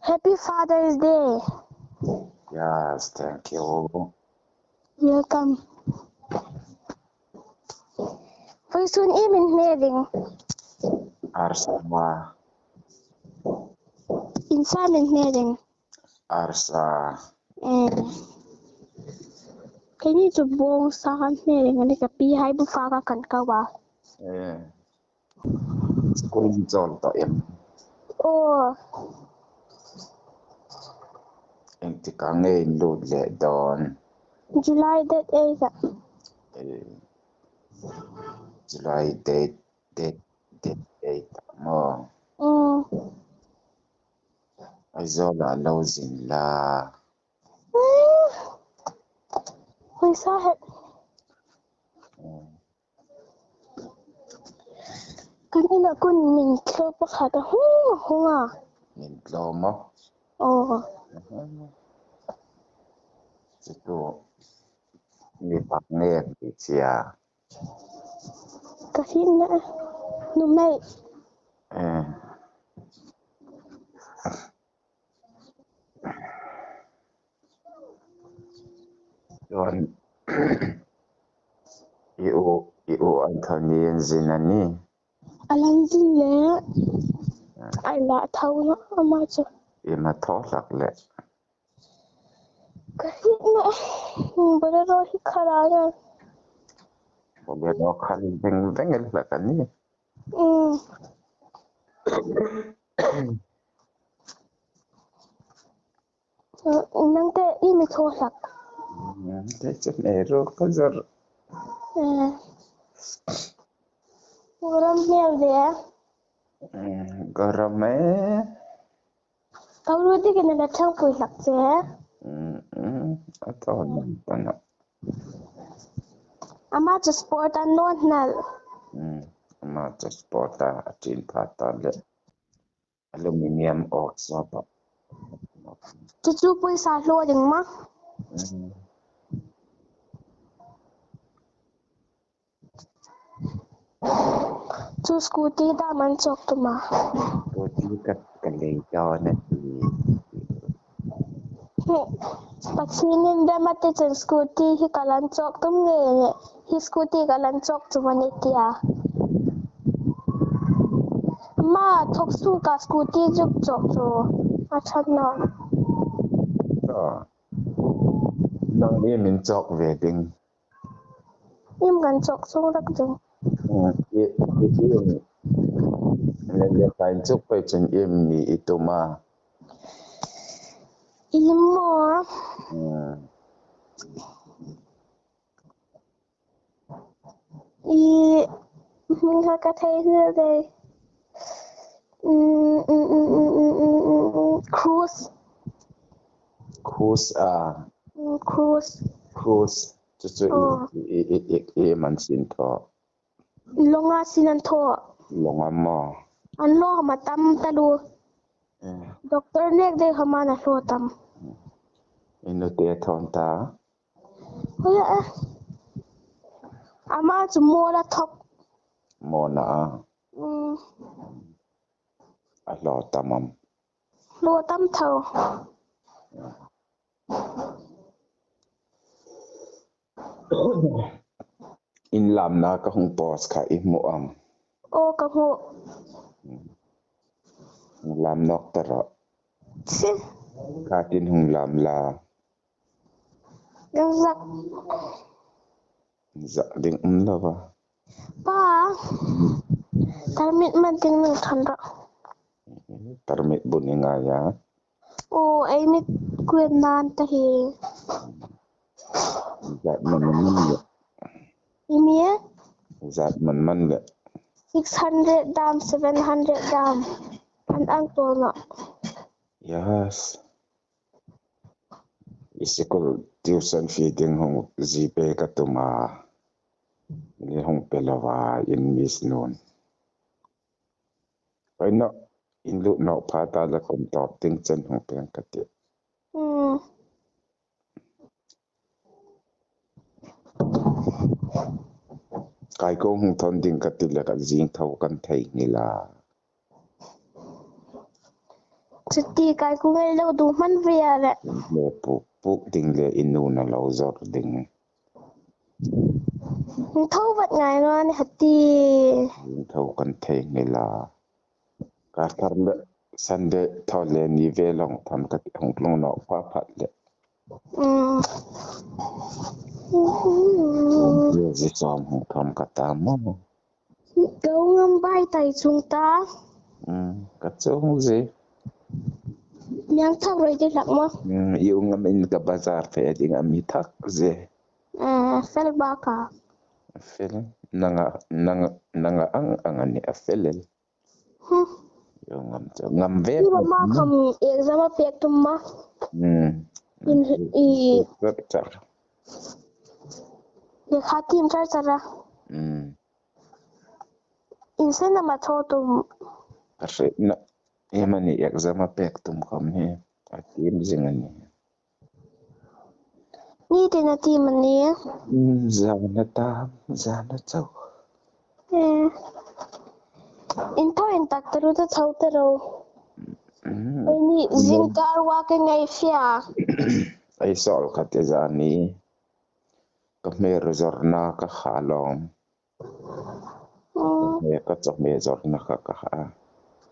Happy Father's Day. Yes, thank you. Welcome. Voi sun imin hneling. Arsa, Insa min hneling. arsa, Cái ni chu bong sa kan hneling ani ka pi hai bu fa ka kan ka wa. school zone to em. Oh, Em ti ka ngay lud le don. July that 8. July date 8 mo. Ay zola lo zin la. Voi sa het. Kanina kun min klo pa khata hunga. Min lo mo. Oh, Situ mi pak ngay di siya. kasi na numay. Yon iu Anthony zinani. Alam din le. Ay la thau na ama chu. Ima tholak le. Kasi na bada ro hi khara na. Bobe no kan vengel la kani. Nang te imi thosak. Te chen ero kazar. Uram hel de. Garam Kau lu di kena datang pui lak je. atau mana? Ama chu sport an non nal. Macam sport atin patan le. Aluminium ox apa? Chu pui sa lo ding ma. Chu scooty da man chok tu ma. Scooty kat kalay jaw na Paksinin da mati chun scooty hi kalan chok tum nge hi scooty kalan chok chu mani tia. Ma thok su ka scooty juk chok chu. Achat na. Nang ni min chok wedding. Im kan chok sung rak jeng. Yung nalakain chok pa chun im ni ito ma. Imo. Mình có thấy nữa đây. Cruise. Cruise Cruise. Man sin to. Longa sinan tho. Longa mo. An lo ma tam talu. Doctor nek de hama na lo tam. Ino te thon ta. Hoya. Ama chu mo la thok. Mo na. Alo tamam. Lo tam thau. In lam na ka hong boss ka imo am. O ka ho. Lam nok tara. Ka tin hong lam la. Yang zak. Zak ding la ba. Pa. Tarmit man ting nang thandra. Tarmit buninga ya. O ay mit kwen nan ta he. Zat man le. Imie? Zat man le. 600 dam, 700 dam. Ang tol na. Yes. Isikol tuition feeding hong zipe katuma. Ni hong pelawa in mis noon. Kaya na inlo na pata la kong top ting chen hong peng kati. Kaya kong hong ton ding kati la ka zing tau kan thay nila. Chút tí cái cũng ngay lâu đủ mắn về lệ. Le puk ding le inu na lo zor ding. Thâu vật ngài nó này hạt tí. Thâu kan thei ngai la. Ka tar le sande tho le ni ve long tham ka hong long no pa phat le. Ye ji som hong tham ka ta mo. Gấu ngâm bay tay chúng ta. Ka chung ji. Miang thâu rồi đi lạc mà. Yêu ngam in ka bazar fe ding ami thak je. Fel baka. Fel nanga ang ani a felel. Yo ngam ve. Iba ma kham exam pek tum ma. In khatim char chara. In sen na ma tho tum. Kasi na emani exam pek tum kham he. Atim jingani. Ni te na ti man ni. Zana tam, zana chau. In tho in tak taru ta chau taro. Ni zinkar wa ke ngai fia. Ay sol khate zani. Kamer zorna ka khalom. Ka chok me zorna ka ha.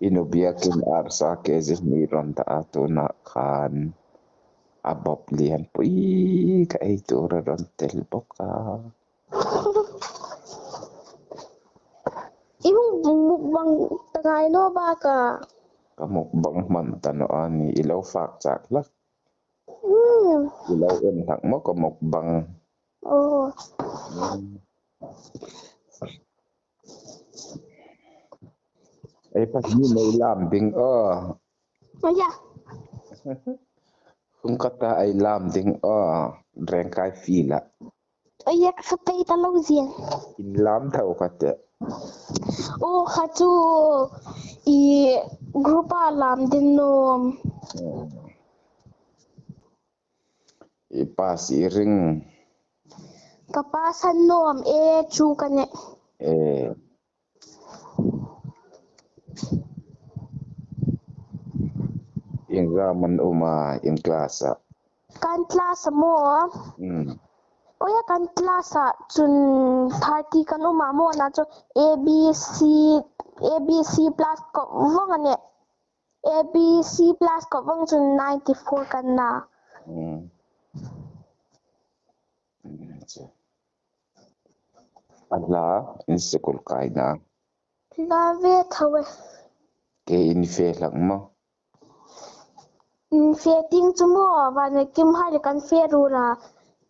Inubiakin arsa ke zihmiron ta ato na khan. Abop lian pui ka ito ron telboka. Yung mukbang tangay no baka. Kamukbang man tano ani ilaw fak chaklak. Ilaw entak mo kamukbang. Oh. Ay pas ni may lambing Yeah. Kung kata ay lambing drengkai fila. Yeah, kapay talaw ziyan. Inlam tau kata. Khatu grupa alam din no. Ipas iring. Kapasan no chu kane. Yung raman yung klasa. Kan klasa mo ya kan klasa chun 30 kan mo na cho ABC plus ko wang ane. ABC plus ko wang chun 94 kan na. Ala, insikul kay na. Lave thawe. Kaya inife lang mo. Fe ting chu mo wa ne kim ha le kan fe ru la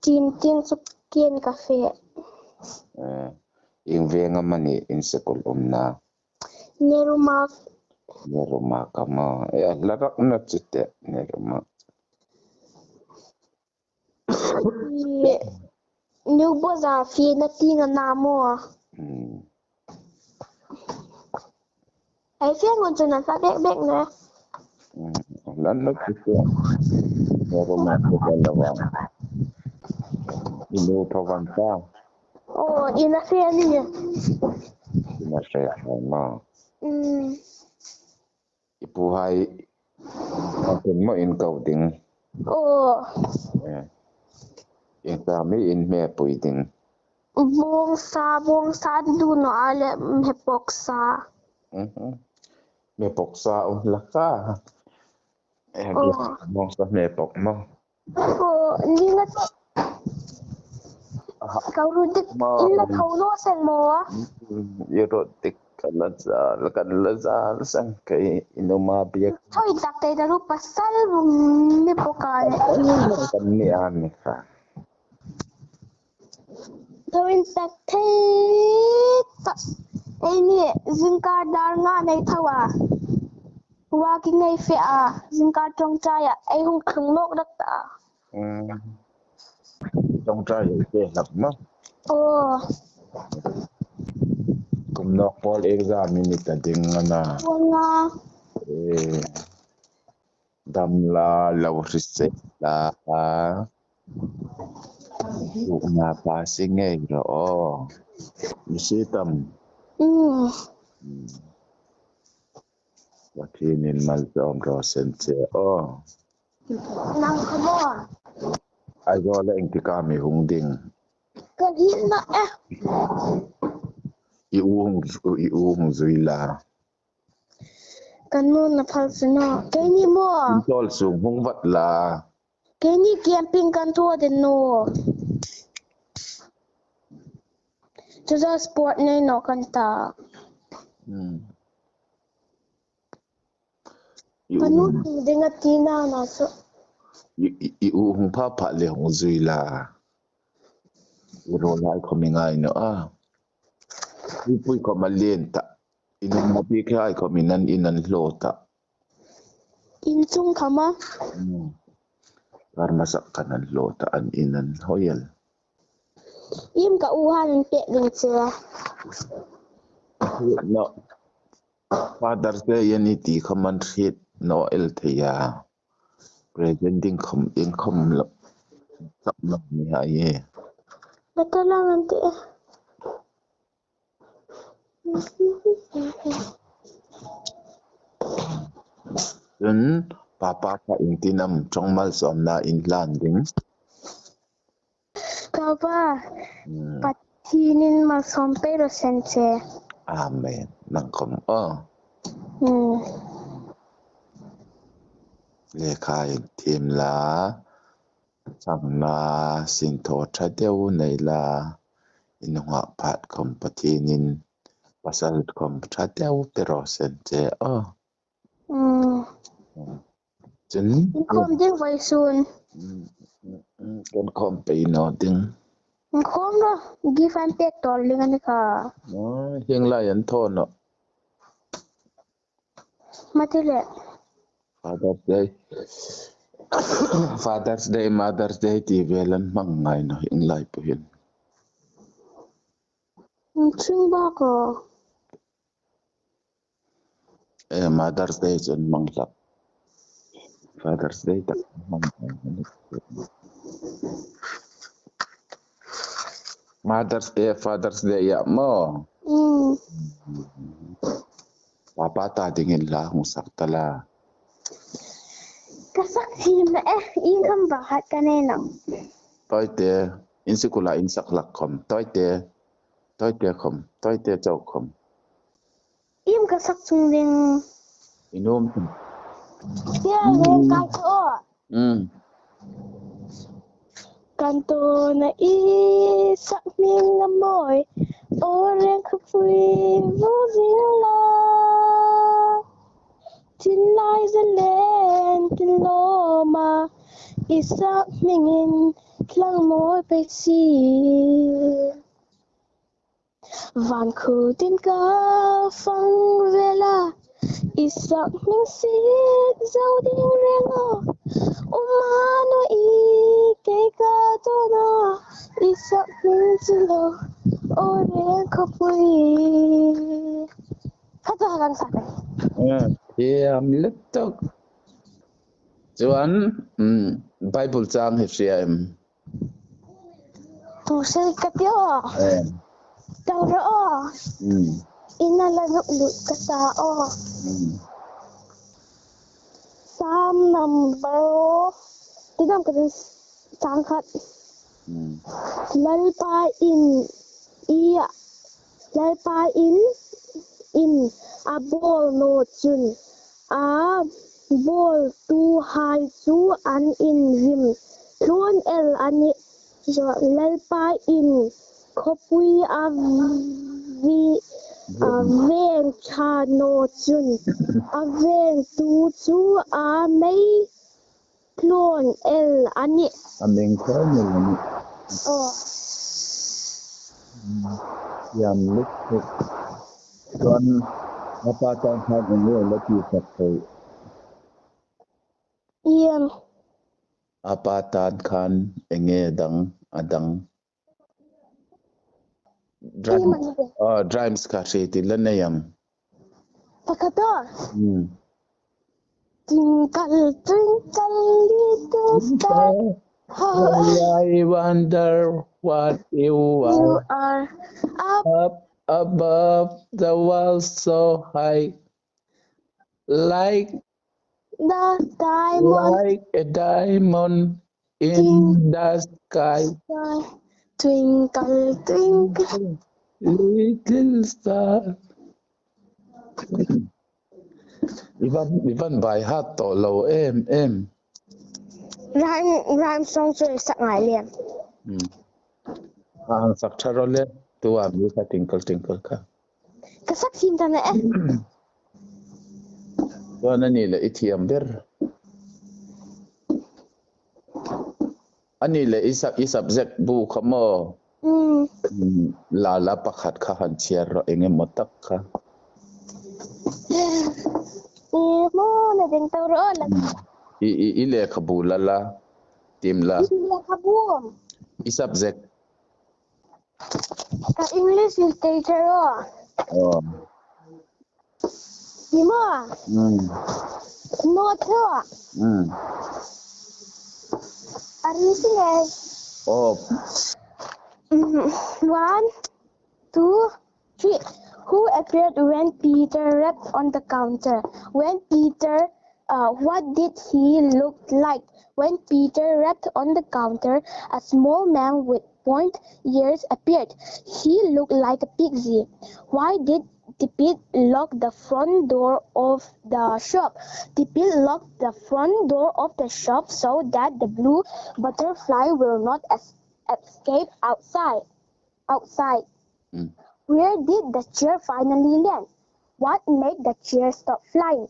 tin ting chu kien ka fe. Yung ve nga man insikul na. Neruma ka mo. Larak na chute neruma. New boza fi na tinga na mo. Ai fe ngon chun na sa bek na. Lan na chute. Neruma ko dalawa. Inu pawanta. Ina fe ni. Ina fe mo. Ipuhay natin mo in coding. Yung kami in me pwedeng. Buong sa du no ale mepoksa. Me poksa laka. Buong sa me pok mo. Hindi nga kaurudik illa kauno sen mo. Erotik kadalasan sang kay inumabiyak. Hoy taktay na ru pasal me pokale. Kani ani ka. Gawin taktay ni zingkar dar nga nay thawa. Walking ngay fe zingkar trong chaya ay hung khung nok dak ta. Trong trai ke lap mo. Kum nok pol exam ni ta ding na. Wala. Damla law reset la na passing ro. Isitam. Patinin malzom rosence. Oh. Nang kamo. Ayo la ing tikami hungding. Kanina na Iuhong zuila. Kanu na palsino. Kani mo. Intol sung hung vatla. Kani camping kan to din no. Just sport na no kanta. Kanu dinga tina na so. Iuhong papa le hong zuila. Urolai komingay no Pupui ko malenta. Inong mapikay ko minan inan lota. Insung kama. Masak kanan lota an inan hoyal. Im ka uhan pe din siya. No. Father's Day yan iti kaman hit no elteya. Presenting income sak na niya ye. Natalangan ti Yun, papa ka intinam chongmal som na in landing. Kaba. Patinin masompe ro sense. Amen. Nangkom Lekay team la. Sang na sinto tradew nila. Inunga pat kom patinin. Pasal kom tradew pero sente Jun. Kom ding vai soon. Kon kom pe no ding. Kom ro. Give and take tolling ani ka. Hing la yan to no. Matile. Father's Day. Father's Day, Mother's Day, ti velan mangay no hing lai po yun. Chung ba ko? Mother's Day dyan manglap. Father's Day tak mangay. Mother's Day, Father's Day ya mo. Papa ta dingin la kung saktala. Kasaksim na income bahat kanina. Toy te, insikula insaklak kom. Toy te kom. Toy te chow kom. Im kasaksung ding. Inum. Yeah, kanto. Kanto na isak ming amoy. Orang kapui losing la. Tinay zalen tinloma. Isak mingin klang moy pe si. Van khu tin ka phang vela. Isak ming sit zau ding rengo. Umano I kay ka to na. Isak ming silo. Orang kapui. Kata lang sa akin. Am letok. Chuan, Bible chang hi siam. Tusay ka tiyo. Tawro. Inalaluklut ka tao. Sam number. Tigam ka din sangkat. Lalpa in. Iya. Lalpa in. Abol no chun. Bol tu hai su an in rim. Tuan el ani. Lalpa in. Kopui aven cha no chun. Aven tu chu mei. Tuan el ani. Aming kanya ni. Yam letok. Chuan, apa chang ha ni lati sakay. Iem. Apa tan kan enge adang. Drimes ka shiti lanayam. Pakato. Twinkle little star. I wonder what you are up above the world so high. like The diamond like a diamond in Twin- the sky. twinkle, twinkle. Little star. Ivan bài hát tổ lầu em. Rhyme song chơi sắc ngải liền. Sắc thà rồi lên. Tua mi ka tinkle tinkle ka. Cái sắc phim ta nè. Tua na ni le itiam ber. Ani le isubject bu kamo. La pakhat ka han chiar ro enge motak ka. Mo na ding tao rồi là. Ile kabula la. Tim la. Ile kabum. Isubject. Ka English is teacher rồi. Oh. Di mo? Mo thôi. Ari sini. Oh. 1, 2, 3. Who appeared when Peter rapped on the counter? When Peter, what did he look like? When Peter rapped on the counter, a small man with pointed ears appeared. He looked like a pixie. Why did the pig lock the front door of the shop? The pig locked the front door of the shop so that the blue butterfly will not escape outside. Where did the chair finally land? What made the chair stop flying?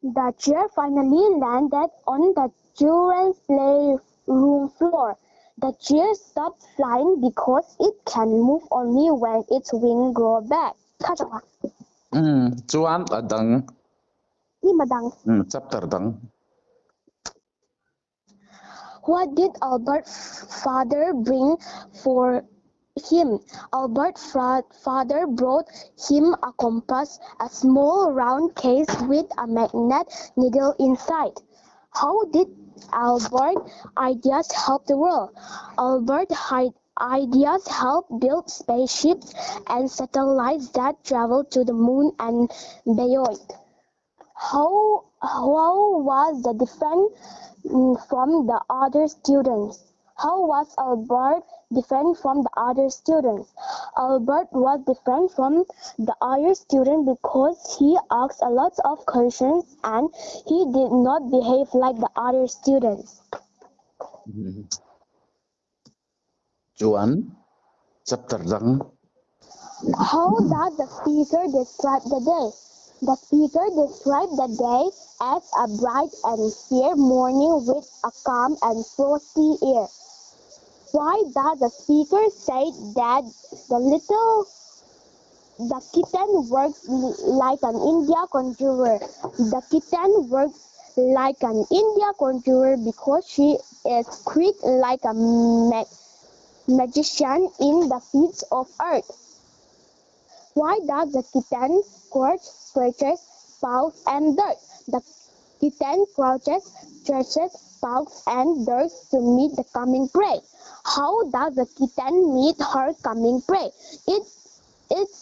The chair finally landed on the children's playroom floor. The chair stopped flying because it can move only when its wings grow back. Chuan adang. Ni madang. Chapter dang. What did Albert's father bring for him? Albert's father brought him a compass, a small round case with a magnet needle inside. How did Albert's ideas help the world? Albert's ideas help build spaceships and satellites that travel to the moon and beyond. How was the different from the other students? How was Albert different from the other students? Albert was different from the other students because he asked a lot of questions and he did not behave like the other students. Chuan chapter dang. How does the speaker describe the day? The speaker described the day as a bright and fair morning with a calm and frosty air. Why does the speaker say that the kitten works like an India conjurer? The kitten works like an India conjurer because she is quick like a magician in the fields of earth. Why does the kitten scratches, paws, and dirt? The kitten crouches, stretches, paws, and dirt to meet the coming prey. How does the kitten meet her coming prey? Is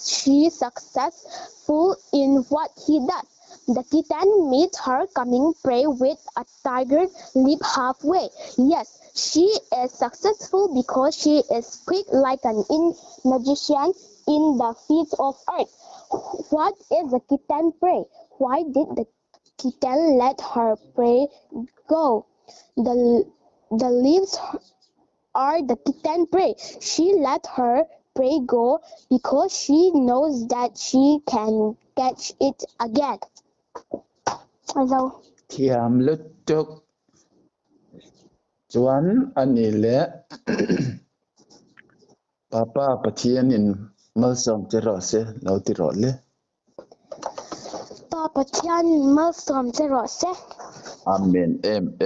she successful in what he does? The kitten meets her coming prey with a tiger leap halfway. Yes, she is successful because she is quick like an magician in the fields of earth. What is the kitten prey? Why did the kitten let her prey go? The leaves are the kitten prey. She let her prey go because she knows that she can catch it again. Thiam lutuk. Chuan anile. Papa pathian in malsom tirose lau tirole. Papa Tian malsom tirose. Amen em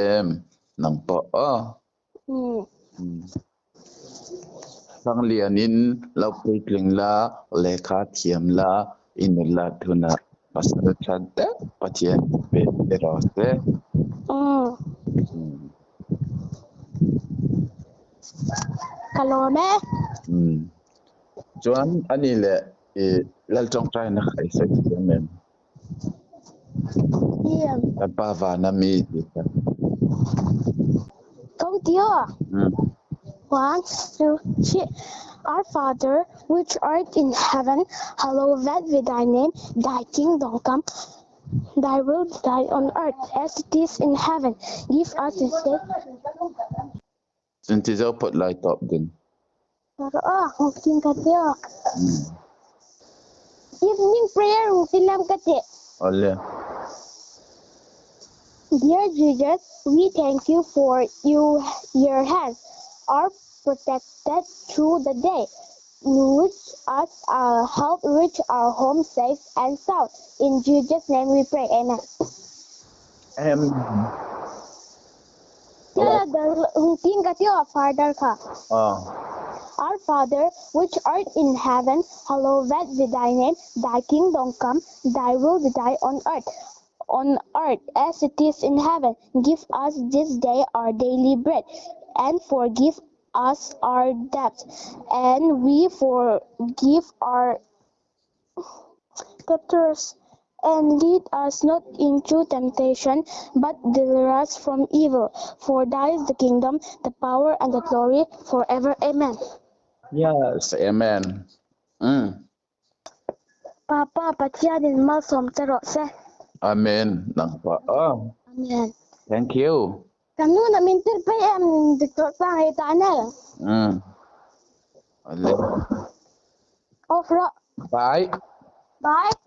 nang po sang lianin lau pekling la lekha thiam la inula thuna pasal chante pathian pe tirose. Kalau Chuan anile lal chong trai na khai sai thiam em. Yeah. Pavana mi. Không tiêu. Mm. 1, 2, 3. Our Father, which art in heaven, hallowed be thy name. Thy kingdom come. Thy will be done on earth as it is in heaven. Give us this day. Since it's put light up din. Pero mungkin katiyo. Mm. Evening prayer silam kati. Ole. Dear Jesus, we thank you for your hands are protected through the day. Reach us help reach our home safe and sound. In Jesus' name we pray. Amen. Mungkin katiyo Father ka. Our Father, which art in heaven, hallowed be thy name. Thy kingdom come, thy will be done on earth as it is in heaven. Give us this day our daily bread, and forgive us our debts, and we forgive our debtors. And lead us not into temptation, but deliver us from evil. For thine is the kingdom, the power, and the glory forever. Amen. Yes, amen. Papa, patia din mal som tero se. Amen. Amen. Thank you. Kanu na mintir pa dito pa ay tanel. Ole. Ofro. Bye. Bye.